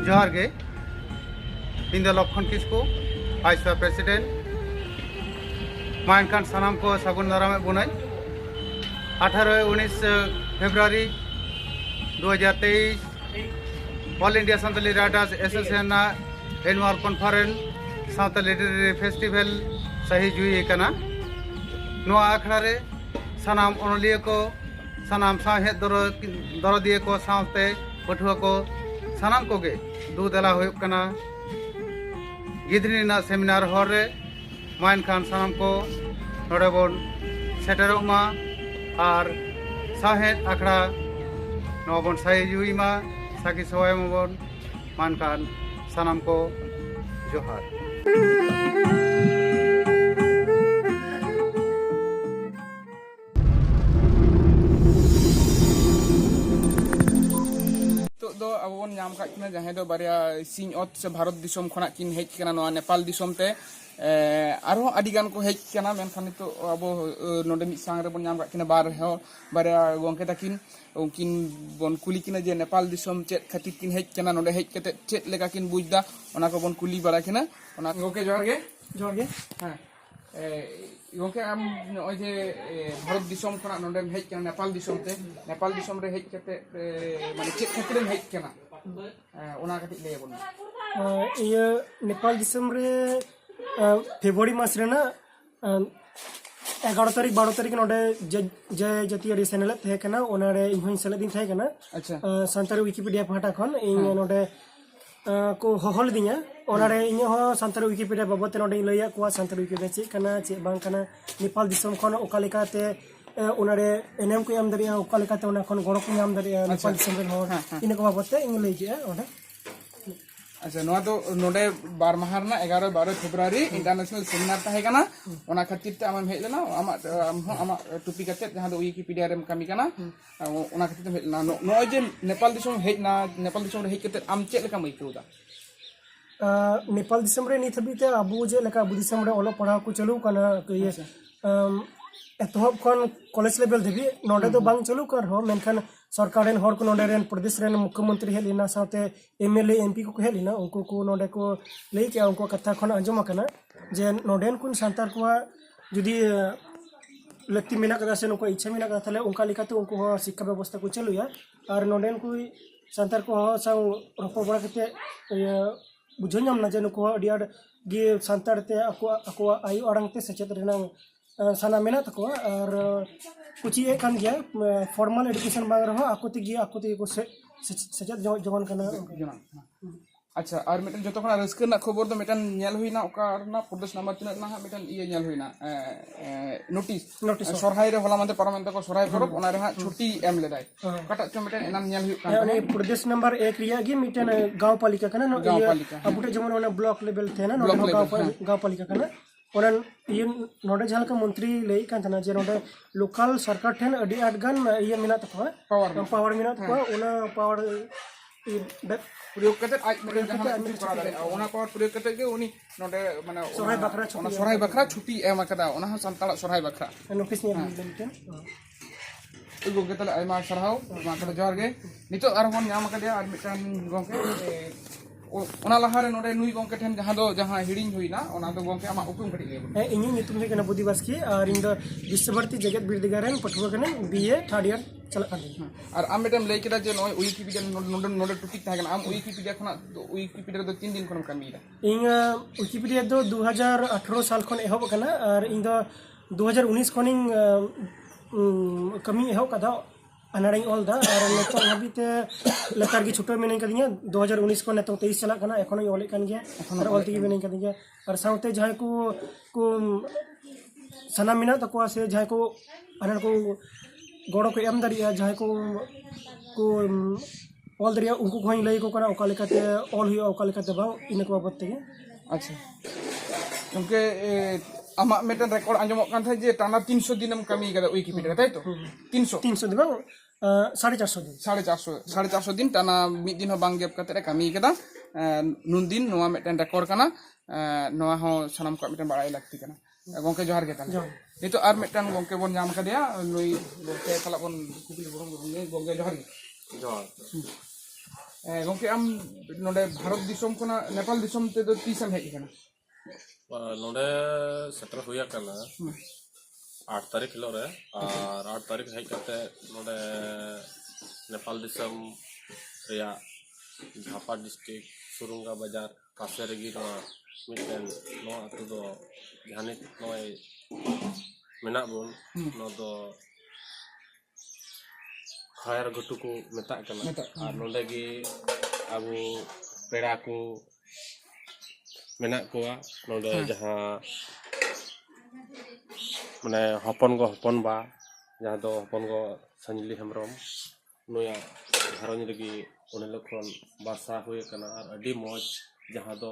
जोहार गे in the लक्षण किसकु vice president माइनखान सानाम को सगुन दाराम बुनाई 18-19 February 2023 all India Santali writers association annual conference Santali literary festival सही जुई कना नुआ आखड़ा रे सानाम अनलिया को सानाम साहेद दरदिया को सावते पठुआ को सानाम को गे दू दला हुयुक कना गिदनी ना सेमिनार हॉल रे माइन खान सानाम को नोडे बोन सेटरोग मा और साहेद आखड़ा नोबन सही जुई मा साकी सवाय मबन मान खान सानाम को जोहार तो अब बन नाम का जहाँ दो बारिया सिंह अत से भारत दिसम खना किन हेज कना नवा नेपाल दिसम ते आरो आदिगान को हेज कना मेनखान तो अब नोडे मिद सांग रे बन नाम का किना बारिया गोंके ताकिन उनकिन बन कुली किना जे नेपाल दिसम चेत खातिर किन हेज कना नोडे हेज कते चेत लेका किन बुझदा ओना को बन कुली बारा किना ओना गोके जोहार गे हां गोंके आम नय जे भारत दिसम खना नोडे हेज कना नेपाल दिसम रे हेज कते माने चेत खातिर हेज कना ओना कति ले बन ये नेपाल दिसम रे फेब्रुआरी मास रे ना 11 तारीख 12 तारीख नोडे जय जातीय सेनेल थे कना ओनारे इनहन सेले दिन थे कना अच्छा संतारी विकिपीडिया पाटा खन इन नोडे को हहल दिया ओनारे इन हो संतारी विकिपीडिया बाबत नोडे लैया को संतारी विकिपीडिया चे कना चे बांग कना नेपाल दिसम खन ओका लेकाते ओनारे एनएम को एम दरिया ओका लेकाते ओना खन गड़ो को नाम दरिया नेपाल दिसम रे हो इन को बाबत इन लै जे ओना अच्छा नोआ तो नोडे बार माह ना 11-12 फेब्रुआरी इंटरनेशनल सेमिनार ताहे कना ओना खातिर ते आम हेज लेना आमा टुपी कते जहां दो विकिपीडिया रे कमी कना ओना खातिर हेज लेना नोय जे नेपाल दिसम हेज ना नेपाल दिसम रे हेज कते आम चेक लेका मइकौदा नेपाल दिसम रे नित हबीते अबु जे लेका अबु दिसम रे ओलो पढ़ा को चलू कना ये एतहब खन कॉलेज लेवल धबी नोडे दो बांग चलू कर हो मेनखान सरकार रेन हर को नोडे रेन प्रदेश रेन मुख्यमंत्री हेलिना साथे एमएलए एमपी को हेलिना उनको को नोडे को लई के उनको कथा खन अंजम कना जे नोडेन कुन संतार को जुदी लक्ति मेना कदा से उनको इच्छा मेना कदा थाले उनका लिखाते उनको शिक्षा व्यवस्था को चलुया और नोडेन को संतार को साउ रपो बड़ा कते बुझो नाम ना जे उनको अडियाड गे संतार ते ako ayu orang te सचेत रेना साना मेना तको और कुछ ये कान गया फॉर्मल एजुकेशन बांग रहो आको ते को सचेत जवान कना अच्छा और मिटन जतो खना रस्क ना खबर तो मिटन नेल हुइना ओका ना प्रदेश नंबर तिना ना मिटन ये नेल हुइना नोटिस सरहाय रे होला मानते पार्लामेंट को सरहाय परब ओना रे हा छुट्टी एम लेदाय कटा च मिटन एनाम नेल हुइ कान यानी प्रदेश नंबर 1 रिया गी मिटन गांव पालिका कना अबुटे जमन ओना ब्लॉक लेवल थे ना गांव पालिका कना ओरन ये नोडे जहां का मंत्री लई कान तना जे नोडे लोकल सरकार ठेन अडी आट गान ये मिना तको पावर मिना तको ओना पावर प्रयोग करते आज मतलब जहां करा दे ओना पावर प्रयोग करते के उनी नोडे माने सोराय बखरा छुट्टी एम कदा ओना संताल सोराय बखरा नोटिस ने मिलते गोंके तले आयमा सरहाव मा कदा जोहार गे नितो आर बन नाम कदिया आर मिटन गोंके ओना लहारे नोडे नुई गोंके ठेन जहां हिडिंग हुइना ओना दो गोंके आमा उकुम कटी ले इनी नितुम से कना बुद्धि बास्की और इन द विश्वभारती जगत बिरदिगारन पठुआ कना बीए थर्ड ईयर चला कान और आम मेटम लेके दा जे नोय विकिपीडिया नोडे टॉपिक था आम विकिपीडिया खना विकिपीडिया दो 3 दिन खन कामीदा इन विकिपीडिया दो 2018 साल खन एहब कना और इन द 2019 खनिंग कमी एहब कदा अनारंग ऑल दा और नेतो हबीते लतार की छुट्टी में नहीं कर दिया 2019 को नेतो 23 चला कना एखोन ऑल कान गया और ऑल ती में नहीं कर दिया और साउते जहां को सना मिना तको से जहां को अनर को गड़ो को एम दरिया जहां को ऑल दरिया उनको कोई लई को कना ओका लेकाते ऑल हुई ओका लेकाते बा इनको बाबत ते अच्छा क्योंकि आमा मेटन रिकॉर्ड आंजमक कान था जे टाना 300 दिन हम कमी कदा विकिपीडिया ताई तो 300 दिन 450 दिन टाना मिद दिन हो बांग गेप कते कमी कदा नुन दिन नोआ मेटन रिकॉर्ड कना नोआ हो सनम को मेटन बाड़ाई लगती कना गोंके जोहार गे ताना नितो आर मेटन गोंके बन नाम कदिया नुई गोंके तला बन कुपली बोरम गोंके जोहार गंके आम नोडे भारत दिसम खना नेपाल दिसम ते दो तीसम हेज कना नोडे सेटर हुआ करना 8 तारीख हिलो रे और 8 तारीख हेज करते नोडे नेपाल दिसम रिया झापा डिस्ट्रिक्ट सुरुंगा बाजार पासे रेगी मिटन नो अतु दो जहानित नोय मेना बुन नो दो खैर घुटु को मेता कना और नोडे गी अबु पेड़ा को मेना कोआ नोडे जहां माने हपन बा जहां दो हपन गो संजली हेमरम नुया घरन रेगी उन लखन बासा हुए कना और अडी मौज जहां दो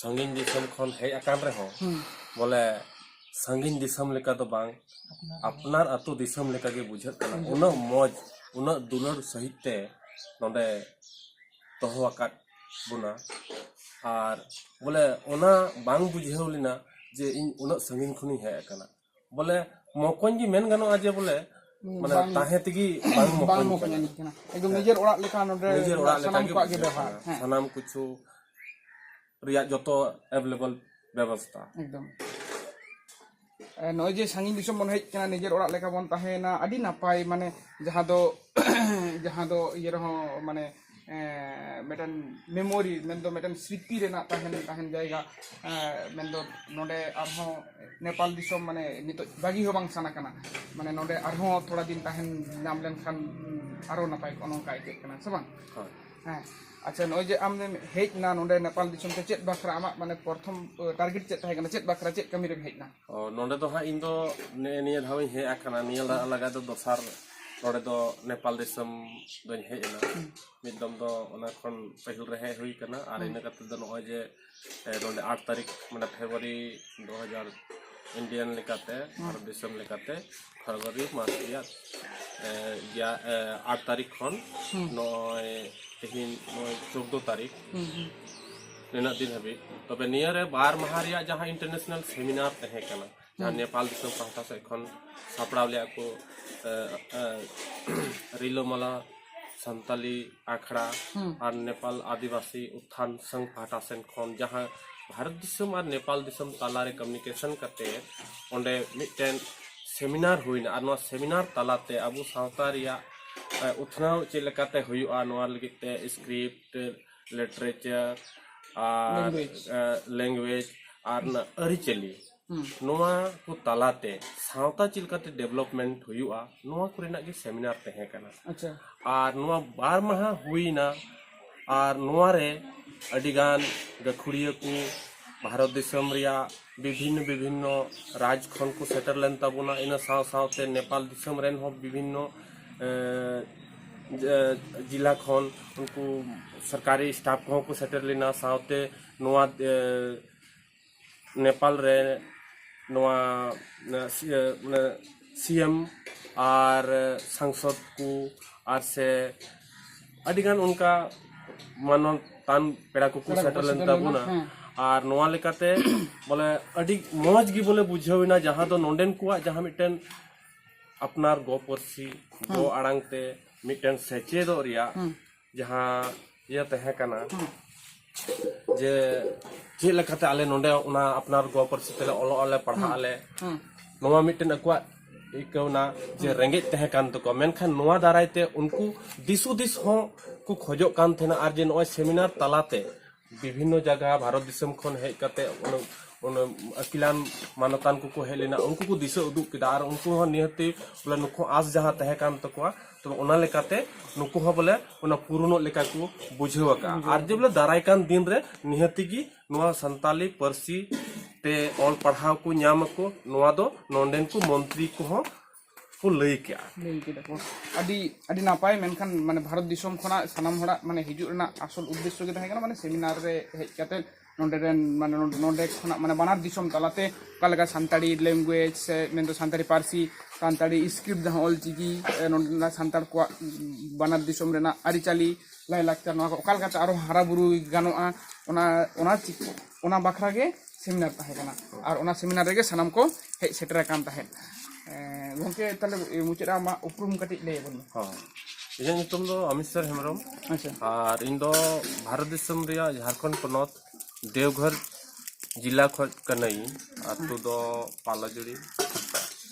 संगीन दिसम खन हे आकान रे हो बोले संगीन दिसम लेका तो बांग अपनार अतु दिसम लेका के बुझत कना उना मौज उना दुलर सहित ते नोडे तोहो आकात बुना और बोले उना बांग बुझेव लिना जे इन उना संगीन खुनी हे कना बोले मौकन जी मेन गानो आजे बोले माने ताहे तगी बांग मौकन कना एकदम निजेर ओड़ा लेका नोडे सनम को आगे व्यवहार सनम कुछु रिया जतो अवेलेबल व्यवस्था एकदम नय जे सांगिन दिसम बन हेज कना निजेर ओड़ा लेका बन ताहेना आदि नापाय माने जहां दो ये रहो माने मेटन मेमोरी मेन्दो मेटन स्मृति रेना ताहेन जायगा मेन्दो नोडे आरहो नेपाल दिसम माने नितो बागी हो बांग साना कना माने नोडे आरहो थोड़ा दिन ताहेन नाम लेन खान आरो नापाय कोनो का आइते कना से बांग हां अच्छा नय जे आम हेज ना नोडे नेपाल दिसम ते चेत बाखरा आमा माने प्रथम टारगेट चेत ताहे कना चेत बाखरा चेत कमी रे हेज ना नोडे तो हा इन दो निया धाव हे आकना निया लगा दो दोसार नोडे दो नेपाल दिसम दोन हेज ना मिदम दो ओना खन पहिल रहे हुई कना आर इन कते दो नय जे नोडे 8 तारीख माने फरवरी 2000 इंडियन लेकाते भारत दिसम लेकाते फरवरी मास या 8 तारीख खन नय तेहिन नय 14 तारीख नेना दिन हबी तबे नियर बार महारिया जहां इंटरनेशनल सेमिनार तहे कना जहां नेपाल दिसम पाहता से खन सापड़ाव लिया को रिलोमाला संताली आखड़ा और नेपाल आदिवासी उत्थान संघ पाहता से खन जहां भारत दिसम और नेपाल दिसम तालारे कम्युनिकेशन करते ओंडे मिटेन सेमिनार हुईना और नवा सेमिनार तालाते अबु सावता रिया उथनाव चे लेकाते हुयुआ नवा लगिते स्क्रिप्ट लिटरेचर और लैंग्वेज और अरिचली नवा को तालाते सावता चिलकाते डेवलपमेंट हुयुआ नवा कुरेना के सेमिनार तहे कना अच्छा और नवा 12 माह हुईना और नवा रे अडिगान गखुड़िया को भारत दिसम रिया विभिन्न राज खन को सेटल लेन तबुना इन साव सावते नेपाल दिसम रेन हो विभिन्न जिला खन उनको सरकारी स्टाफ को सेटल लेना सावते नवा नेपाल रे नवा सीएम और सांसद को और से अडिगान उनका मानो तान पेड़ा को सेटल लेन तबुना और नवा लेकाते बोले अडी मौज गी बोले बुझाविना जहां दो नोंडेन कुआ जहां मिटन अपनार गो परसी गो आड़ांगते मिटन सेचेदो रिया जहां ये तहे कना जे जे लेकाते आले नोंडे उना अपनार गो परसी तेले ओलो आले पढ़ा आले नोवा मिटन अकुआ इकवना जे रेंगे तहे कान तो मेनखान नोवा दारायते उनको दिस हो को खोजो कान थेना और जे नोय सेमिनार तालाते विभिन्न जगह भारत दिसम खन हेज करते अकिलान मानतान को हेलेना उनको को दिशा उदुग किदा और उनको निहती बोले नुको आस जहां तहे कान तकवा तो ओना लेकाते नुको हो बोले ओना पुरुनो लेका को बुझेवका और जे बोले दाराय कान दिन रे निहती की नोआ संताली परसी ते ऑल पढ़ाव को न्याम को नोआ दो नोंडेन को मंत्री को हो को लई के को अडी नापाय मेनखान माने भारत दिसम खना सनाम हड़ा माने हिजु रना असल उद्देश्य के थाहे माने सेमिनार रे हेज काते नोंडे रेन माने नोंडे खना माने बानार दिसम तालाते कालगा संताड़ी लैंग्वेज से मेन संताड़ी पारसी संताड़ी स्क्रिप्ट जहां ऑल चिकी नोंडे संताड़ को बानार दिसम रेना आरिचाली लाई लाक्चर नवा को कालगा आरो हारा बुरु गानोआ ओना बाखरा के सेमिनार ताहे कना और ओना सेमिनार रे सनाम को हेज सेटर कान ताहे गंके ताले मुचरा मा उपरुम कटी ले बन हां ᱤᱧᱟᱹᱜ ᱧᱩᱛᱩᱢ ᱫᱚ ᱚᱢᱤᱥᱥᱚᱨ ᱦᱮᱢᱵᱨᱚᱢ ᱟᱪᱪᱷᱟ ᱟᱨ ᱤᱧ ᱫᱚ ᱵᱷᱟᱨᱚᱛ ᱫᱤᱥᱚᱢ ᱨᱮᱭᱟᱜ ঝাড়খᱚᱸᱰ ᱯᱚᱱᱚᱛ দেওঘর जिला खoj कनाई आतु दो पालाजुड़ी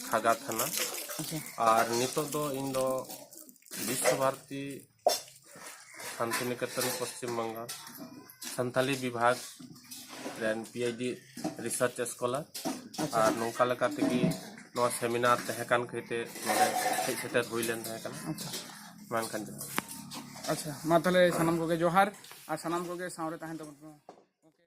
खागा थाना আচ্ছা और नितो दो इन दो विश्व भारती शांतिनिकेतन पश्चिम बंगाल संथाली विभाग रेन पीएचडी रिसर्च स्कॉलर और नौका लगा तेगी नो सेमिनार तहकान कहते नोडे हेज सेटर हुइलेन तहकान আচ্ছা मानखान আচ্ছা মা তাহলে সানাম কোগে জোহার আর সানাম কোগে সামরে তাহেন তো